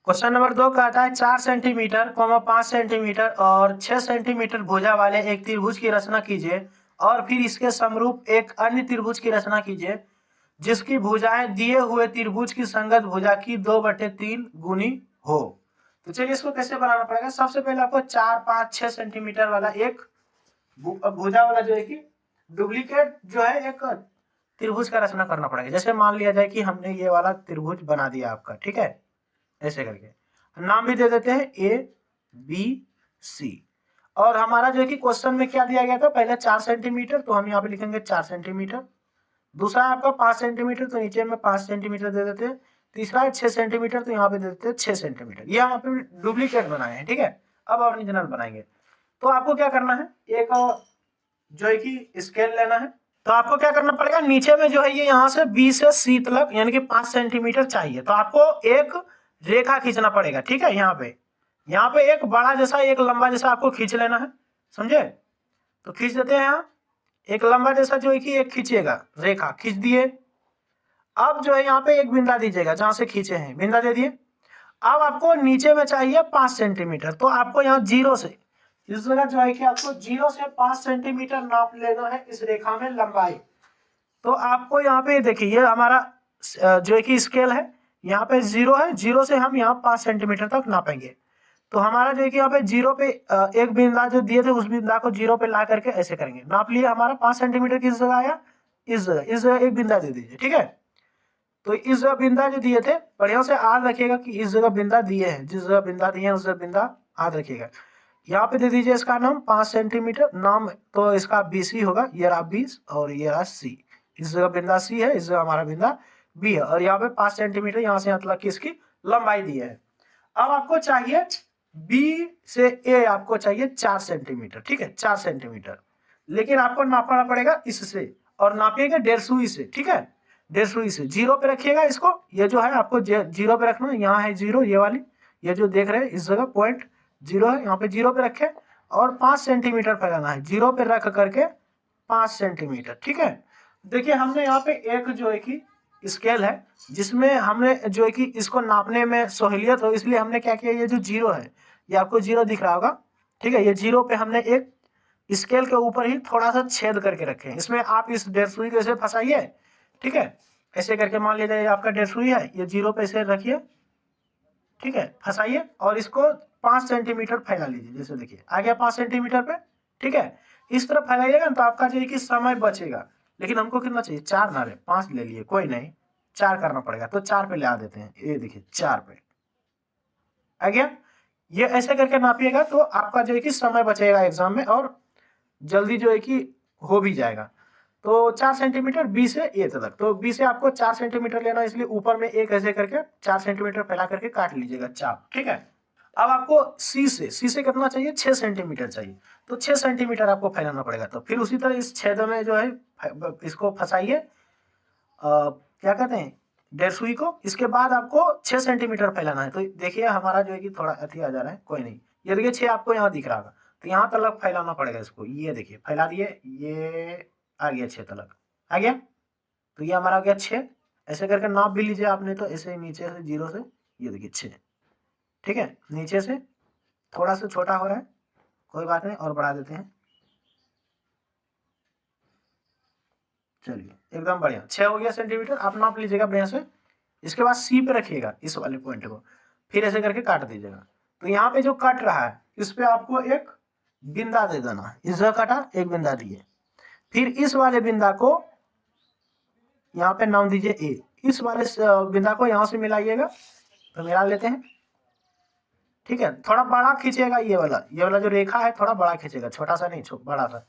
Question number 2 कहता है 4 centimetre, 5 centimetre और 6 सेंटीमीटर भुजा वाले एक त्रिभुज की रचना कीजिए और फिर इसके समरूप एक अन्य त्रिभुज की रचना कीजिए जिसकी भुजाएं दिए हुए त्रिभुज की संगत भुजा की 2/3 गुनी हो। तो चलिए इसको कैसे बनाना पड़ेगा। सबसे पहले आपको 4, 5, 6 सेंटीमीटर वाला एक भुजा वाला जो है कि डुप्लीकेट जो है एक त्रिभुज का रचना करना पड़ेगा। जैसे मान लिया जाए कि हमने ये वाला त्रिभुज बना दिया आपका, ठीक है, ऐसे करके नाम भी दे देते हैं ए बी सी। और हमारा जो है कि क्वेश्चन में क्या दिया गया था, पहले 4 सेंटीमीटर, तो हम यहाँ पे लिखेंगे 4 सेंटीमीटर। दूसरा आपका 5 सेंटीमीटर, तो नीचे में 5 सेंटीमीटर दे देते हैं। तीसरा है 6 सेंटीमीटर, तो यहाँ पे दे देते हैं 6 सेंटीमीटर। ये हम अपने डुप्लीकेट बनाए हैं, ठीक है। अब ओरिजिनल बनाएंगे तो आपको क्या करना है, एक जो है कि स्केल लेना है। तो आपको क्या करना पड़ेगा, नीचे में जो है ये यहाँ से बी से सी तक यानी कि 5 सेंटीमीटर चाहिए, तो आपको एक रेखा खींचना पड़ेगा, ठीक है। यहाँ पे एक बड़ा जैसा एक लंबा जैसा आपको खींच लेना है, समझे। तो खींच देते हैं यहाँ एक लंबा जैसा जो है कि एक खींचिएगा, रेखा खींच दिए। अब जो है यहाँ पे एक बिंदा दीजिएगा, जहां से खींचे हैं बिंदा दे दिए। अब आपको नीचे में चाहिए 5 सेंटीमीटर, तो आपको यहाँ जीरो से इस जगह जो है कि आपको 0 से 5 सेंटीमीटर नाप लेना है इस रेखा में लंबाई। तो आपको यहाँ पे देखिए ये हमारा जो है कि स्केल है, यहाँ पे 0 है, 0 से हम यहाँ 5 सेंटीमीटर तक नापेंगे। तो हमारा जो है कि यहाँ पे 0 पे एक बिंदा जो दिए थे उस बिंदा को 0 पे ला करके ऐसे करेंगे, नाप लिए। हमारा 5 सेंटीमीटर किस जगह आया, इस जगह एक बिंदा दे दीजिए, ठीक है। तो इस जगह बिंदा जो दिए थे, बढ़िया से याद रखिएगा कि इस जगह बिंदा दिए हैं, जिस जगह बिंदा दिए हैं उस जगह बिंदा याद रखिएगा। यहाँ पे दे दीजिए इसका नाम 5 सेंटीमीटर नाम, तो इसका BC होगा, ये रहा 20 और ये रहा C। इस जगह बिंदा C है, इस जगह हमारा बिंदा B है, और यहाँ पे 5 सेंटीमीटर यहाँ से यहाँ तक की इसकी लंबाई दी है। अब आपको चाहिए B से A आपको चाहिए 4 सेंटीमीटर, ठीक है, 4 सेंटीमीटर। लेकिन आपको नापना पड़ेगा इससे, और नापिएगा 1.5 सुई से, ठीक है, 1.5 सुई से। 0 पे रखिएगा इसको, ये जो है आपको 0 पे रखना है। यहाँ है 0, ये वाली, ये जो देख रहे हैं इस जगह पॉइंट 0 है, यहाँ पे 0 पे रखे और 5 सेंटीमीटर फैलाना है। 0 पे रख करके 5 सेंटीमीटर, ठीक है। देखिए हमने यहाँ पे एक जो है कि स्केल है जिसमें हमने जो है कि इसको नापने में सहूलियत हो, इसलिए हमने क्या किया, ये जो 0 है ये आपको 0 दिख रहा होगा, ठीक है। ये 0 पे हमने एक स्केल के ऊपर ही थोड़ा सा छेद करके रखे हैं। इसमें आप इस 1.5 सुई को ऐसे फंसाइए, ठीक है, ऐसे करके मान लीजिए आपका 1.5 सुई है, ये 0 पे ऐसे रखिए, ठीक है, फंसाइए और इसको 5 सेंटीमीटर फैला लीजिए। जैसे देखिए आ गया 5 सेंटीमीटर पे, ठीक है। इस तरफ फैलाइएगा तो आपका जो है कि समय बचेगा। लेकिन हमको कितना चाहिए, 4 ना रहे, 5 ले लिए, कोई नहीं, 4 करना पड़ेगा, तो 4 पे ले आ देते हैं। ये देखिए 4 पे आ गया। ये ऐसे करके नापिएगा तो आपका जो है कि समय बचेगा एग्जाम में, और जल्दी जो है कि हो भी जाएगा। तो 4 सेंटीमीटर B से A तक, तो B से आपको 4 सेंटीमीटर लेना, इसलिए ऊपर में एक ऐसे करके 4 सेंटीमीटर फैला करके काट लीजिएगा चाप, ठीक है। अब आपको C से कितना चाहिए, 6 सेंटीमीटर चाहिए, तो 6 सेंटीमीटर आपको फैलाना पड़ेगा। तो फिर उसी तरह इस छेद में जो है इसको फंसाइए, क्या कहते हैं, 1.5 सुई को। इसके बाद आपको 6 सेंटीमीटर फैलाना है। तो देखिए हमारा जो है कि थोड़ा अति आ जा रहा है, कोई नहीं, ये देखिए 6 आपको यहाँ दिख रहा होगा, तो यहाँ तक फैलाना पड़ेगा इसको। ये देखिए फैला दिए, ये आ गया 6 तक आ गया। तो ये हमारा आ गया 6। ऐसे करके नाप भी लीजिए आपने, तो ऐसे नीचे से 0 से ये देखिए 6, ठीक है। नीचे से थोड़ा सा छोटा हो रहा है, कोई बात नहीं, और बढ़ा देते हैं। चलिए एकदम बढ़िया, 6 हो गया सेंटीमीटर। आप नाप लीजिएगा बढ़िया से। इसके बाद C पे रखिएगा इस वाले पॉइंट को, फिर ऐसे करके काट दीजिएगा। तो यहाँ पे जो कट रहा है इस पे आपको एक बिंदा दे देना। इस जगह काटा, एक बिंदा दिए, फिर इस वाले बिंदा को यहाँ पे नाम दीजिए A। इस वाले बिंदा को यहाँ से मिलाइएगा, तो मिला लेते हैं, ठीक है। थोड़ा बड़ा खींचेगा, ये वाला जो रेखा है थोड़ा बड़ा खींचेगा, छोटा सा नहीं, बड़ा सा।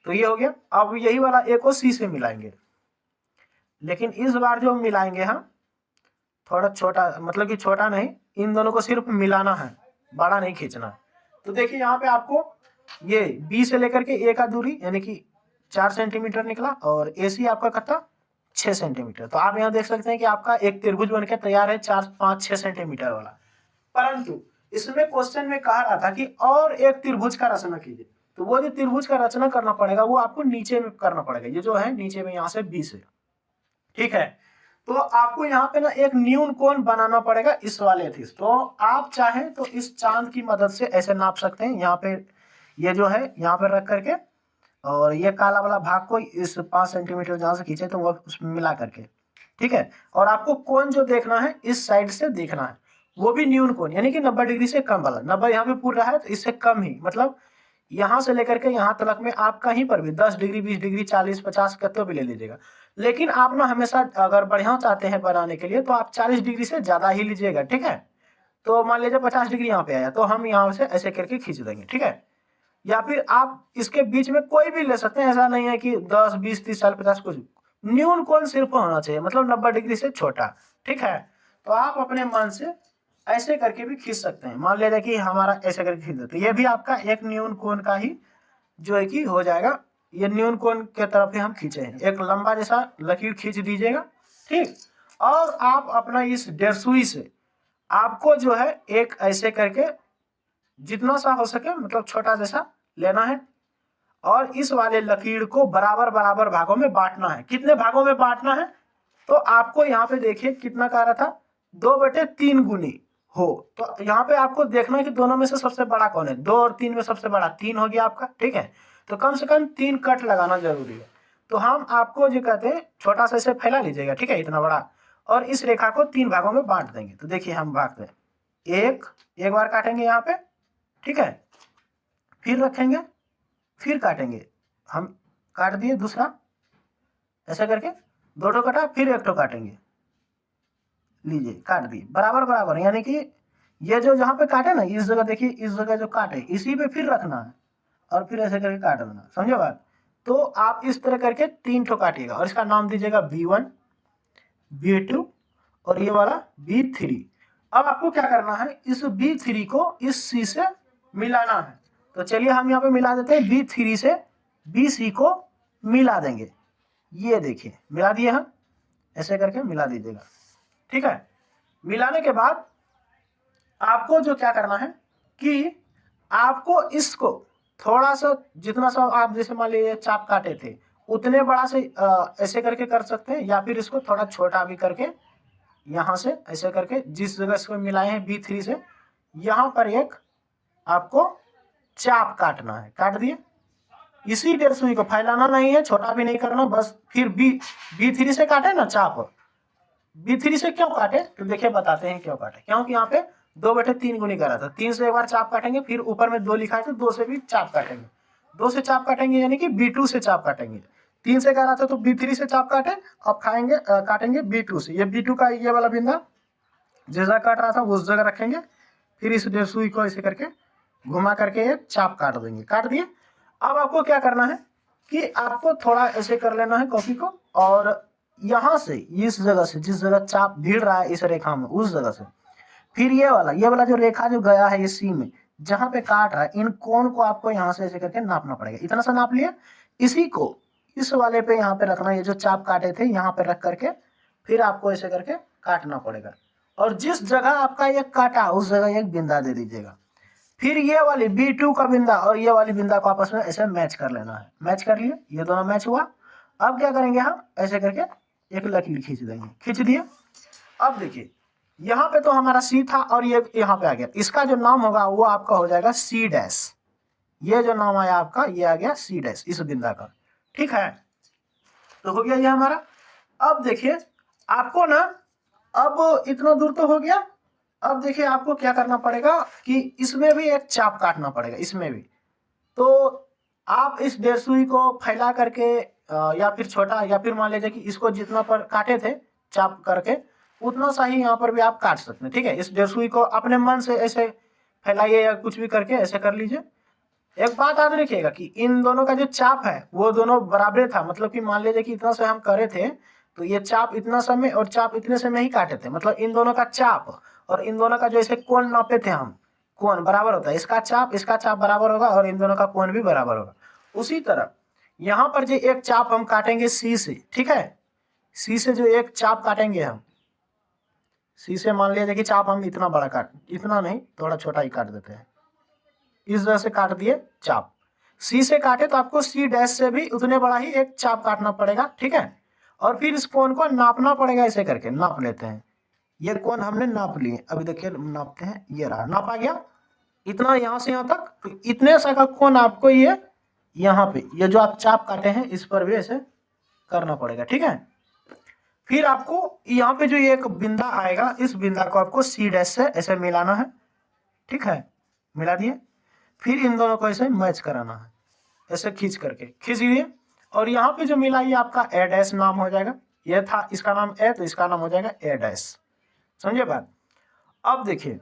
तो ये हो गया। अब यही वाला A को C से मिलाएंगे, लेकिन इस बार जो मिलाएंगे हम थोड़ा छोटा, मतलब कि छोटा नहीं, इन दोनों को सिर्फ मिलाना है, बड़ा नहीं खींचना। तो देखिए यहाँ पे आपको ये B से लेकर के A का दूरी यानी कि 4 सेंटीमीटर निकला, और AC आपका कितना, 6 सेंटीमीटर। तो आप यहाँ देख सकते हैं कि आपका एक त्रिभुज बनकर तैयार है 4, 5, 6 सेंटीमीटर वाला। परंतु इसमें क्वेश्चन में कहा रहा था कि और एक त्रिभुज का रचना कीजिए, तो वो जो त्रिभुज का रचना करना पड़ेगा वो आपको नीचे में करना पड़ेगा, ये जो है नीचे में यहाँ से B से, ठीक है। तो आपको यहाँ पे ना एक न्यून कोण बनाना पड़ेगा इस वाले थी। तो आप चाहें तो इस चांद की मदद से ऐसे नाप सकते हैं, यहाँ पे ये जो है यहाँ पे रख करके, और ये काला वाला भाग को इस 5 सेंटीमीटर जहाँ से खींचे तो वो उसमें मिला करके, ठीक है। और आपको कोण जो देखना है इस साइड से देखना है, वो भी न्यून कोण, यानी कि 90 डिग्री से कम वाला। 90 यहाँ पे पूरा है तो इससे कम ही, मतलब यहाँ से लेकर के यहाँ तक में आप कहीं पर भी 10 डिग्री, 20 डिग्री, 40, 50 कितना भी ले लीजिएगा। लेकिन आप ना हमेशा अगर बढ़िया चाहते हैं बनाने के लिए तो आप 40 डिग्री से ज्यादा ही लीजिएगा, ठीक है। तो मान लीजिए 50 डिग्री यहाँ पे आया तो हम यहाँ से ऐसे करके खींच देंगे, ठीक है। या फिर आप इसके बीच में कोई भी ले सकते हैं, ऐसा नहीं है कि 10, 20, 30, 40, 50 कुछ, न्यून कोण सिर्फ होना चाहिए, मतलब 90 डिग्री से छोटा, ठीक है। तो आप अपने मन से ऐसे करके भी खींच सकते हैं। मान लीजिए कि हमारा ऐसे करके खींच देते, ये भी आपका एक न्यून कोण का ही जो है कि हो जाएगा। ये न्यून कोण के तरफ ही हम खींचे हैं, एक लंबा जैसा लकीर खींच दीजिएगा, ठीक। और आप अपना इस 1.5 सुई से आपको जो है एक ऐसे करके जितना सा हो सके मतलब छोटा जैसा लेना है, और इस वाले लकीर को बराबर बराबर भागों में बांटना है। कितने भागों में बांटना है तो आपको यहाँ पे देखिए कितना कह रहा था, 2/3 गुनी हो। तो यहाँ पे आपको देखना है कि दोनों में से सबसे बड़ा कौन है। 2 और 3 में सबसे बड़ा 3 हो गया आपका, ठीक है। तो कम से कम 3 कट लगाना जरूरी है। तो हम आपको जो कहते हैं छोटा सा इसे फैला लीजिएगा, ठीक है, इतना बड़ा, और इस रेखा को 3 भागों में बांट देंगे। तो देखिए हम भागते हैं, एक बार काटेंगे यहाँ पे, ठीक है, फिर रखेंगे, फिर काटेंगे, हम काट दिए दूसरा, ऐसा करके 2 ठो कटा, फिर 1 ठो काटेंगे, लीजिए काट दिए बराबर बराबर, यानी कि ये जो जहाँ पे काटे ना इस जगह, देखिए इस जगह जो काटे इसी पे फिर रखना है और फिर ऐसे करके काट देना, समझे बात। तो आप इस तरह करके 3 ठो काटिएगा और इसका नाम दीजिएगा B1, B2 और ये वाला B3। अब आपको क्या करना है, इस B3 को इस C से मिलाना है। तो चलिए हम यहाँ पे मिला देते हैं, B3 से BC को मिला देंगे। ये देखिए मिला दिए हम, ऐसे करके मिला दीजिएगा, ठीक है। मिलाने के बाद आपको जो क्या करना है कि आपको इसको थोड़ा सा, जितना सा आप जैसे मान लीजिए चाप काटे थे उतने बड़ा से ऐसे करके कर सकते हैं, या फिर इसको थोड़ा छोटा भी करके यहाँ से ऐसे करके जिस जगह इसको मिलाए हैं B3 से, यहाँ पर एक आपको चाप काटना है, काट दिए। इसी 1.5 सुई को फैलाना नहीं है, छोटा भी नहीं करना, बस फिर B3 से काटे ना चाप, B3 से क्यों काटे तो देखिए बताते हैं क्यों काटे। क्योंकि यहाँ पे 2/3 गुनी करा था, 3 से एक बार चाप काटेंगे, फिर ऊपर में 2 लिखा है तो 2 से भी चाप काटेंगे, 2 से चाप काटेंगे यानी कि B2 से चाप काटेंगे। 3 से करा था तो B3 से चाप काटे, अब खाएंगे काटेंगे B2 से। ये B2 का ये वाला बिंदा जैसा काट रहा था उस जगह रखेंगे, फिर इस 1.5 सुई को ऐसे करके घुमा करके एक चाप काट देंगे, काट दिए। अब आपको क्या करना है कि आपको थोड़ा ऐसे कर लेना है कॉपी को, और यहाँ से इस जगह से जिस जगह चाप भिड़ रहा है इस रेखा में उस जगह से फिर ये वाला जो रेखा जो गया है इस सी में जहाँ पे काट रहा है, इन कोण को आपको यहाँ से ऐसे करके नापना पड़ेगा। इतना सा नाप लिया, इसी को इस वाले पे यहाँ पे रखना, ये जो चाप काटे थे यहाँ पे रख करके फिर आपको ऐसे करके काटना पड़ेगा, और जिस जगह आपका ये काटा उस जगह एक बिंदा दे दीजिएगा। फिर ये वाली B2 का बिंदा और ये वाली बिंदा को आपस में ऐसे मैच कर लेना है। मैच कर लिए, ये दोनों मैच हुआ। अब क्या करेंगे हम ऐसे करके एक लकीर खींच देंगे, खींच दिए। अब देखिए यहाँ पे तो हमारा C था और ये यहाँ पे आ गया, इसका जो नाम होगा वो आपका हो जाएगा C'। ये जो नाम आया आपका ये आ गया C' इस बिंदा का, ठीक है। तो हो गया ये हमारा। अब देखिए आपको ना, अब इतना दूर तो हो गया। अब देखिए आपको क्या करना पड़ेगा कि इसमें भी एक चाप काटना पड़ेगा, इसमें भी। तो आप इस 1.5 सुई को फैला करके या फिर छोटा, या फिर मान लीजिए कि इसको जितना पर काटे थे चाप करके उतना सा ही यहाँ पर भी आप काट सकते हैं, ठीक है। इस 1.5 सुई को अपने मन से ऐसे फैलाइए या कुछ भी करके ऐसे कर लीजिए। एक बात याद रखिएगा कि इन दोनों का जो चाप है वो दोनों बराबर था, मतलब कि मान लीजिए कि इतना से हम करे थे तो ये चाप इतना समय और चाप इतने समय ही काटे थे, मतलब इन दोनों का चाप और इन दोनों का जो ऐसे कोण नापे थे हम, कोण बराबर होता है, इसका चाप बराबर होगा और इन दोनों का कोण भी बराबर होगा। उसी तरह यहाँ पर जो एक चाप हम काटेंगे C से, ठीक है, C से जो एक चाप काटेंगे हम, C से मान लीजिए कि चाप हम इतना बड़ा काट, इतना नहीं थोड़ा छोटा ही काट देते हैं, इस तरह से काट दिए चाप। C से काटे तो आपको C' से भी उतने बड़ा ही एक चाप काटना पड़ेगा, ठीक है। और फिर इस कोण को नापना पड़ेगा। ऐसे करके नाप लेते हैं। ये कोण हमने नाप लिए। अभी देखिए नापते हैं। ये रहा, नापा गया इतना यहाँ से यहाँ तक। तो इतने सा का कोण आपको ये यहाँ पे ये जो आप चाप काटे हैं इस पर भी ऐसे करना पड़ेगा। ठीक है। फिर आपको यहाँ पे जो ये एक बिंदा आएगा, इस बिंदा को आपको सी डैश से ऐसे मिलाना है। ठीक है, मिला दिए। फिर इन दोनों को ऐसे मैच कराना है, ऐसे खींच करके खींच दिए। और यहाँ पे जो मिला ये आपका ए डैश नाम हो जाएगा। ये था इसका नाम ए, तो इसका नाम हो जाएगा ए डैश। समझे बात। अब देखिए,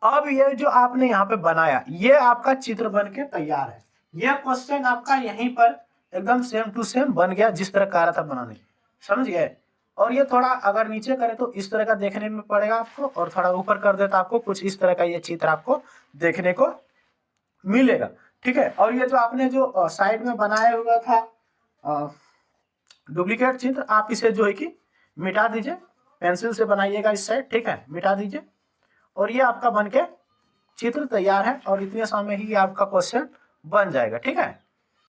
अब ये जो आपने यहाँ पे बनाया ये आपका चित्र बन के तैयार है। ये क्वेश्चन आपका यहीं पर एकदम सेम टू सेम बन गया जिस तरह कह रहा था बनाने। समझ गए। और ये थोड़ा अगर नीचे करे तो इस तरह का देखने में पड़ेगा आपको, और थोड़ा ऊपर कर देता आपको कुछ इस तरह का ये चित्र आपको देखने को मिलेगा। ठीक है। और ये जो आपने जो साइड में बनाया हुआ था डुप्लीकेट चित्र, आप इसे जो है कि मिटा दीजिए। पेंसिल से बनाइएगा इस साइड। ठीक है, मिटा दीजिए। और ये आपका बनके चित्र तैयार है। और इतने समय ही आपका क्वेश्चन बन जाएगा। ठीक है।